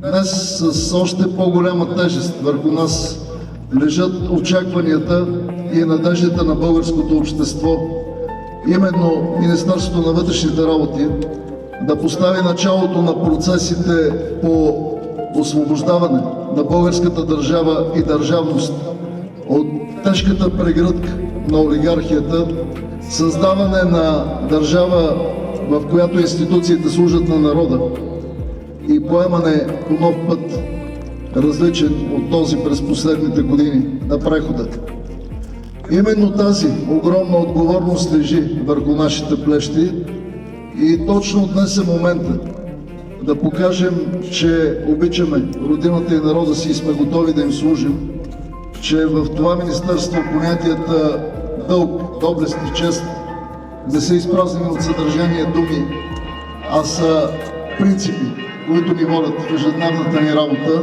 Днес с още по-голяма тежест върху нас лежат очакванията и надеждите на българското общество. Именно Министерството на вътрешните работи да постави началото на процесите по освобождаване на българската държава и държавност от тежката прегръдка на олигархията, създаване на държава, в която институциите служат на народа и поемане по нов път, различен от този през последните години на прехода. Именно тази огромна отговорност лежи върху нашите плещи и точно днес е момента да покажем, че обичаме родината и народа си и сме готови да им служим, че в това министерство понятията дълг, доблест и чест не са изпразнени от съдържание думи, а са принципи, които ни водят в ежедневната ни работа.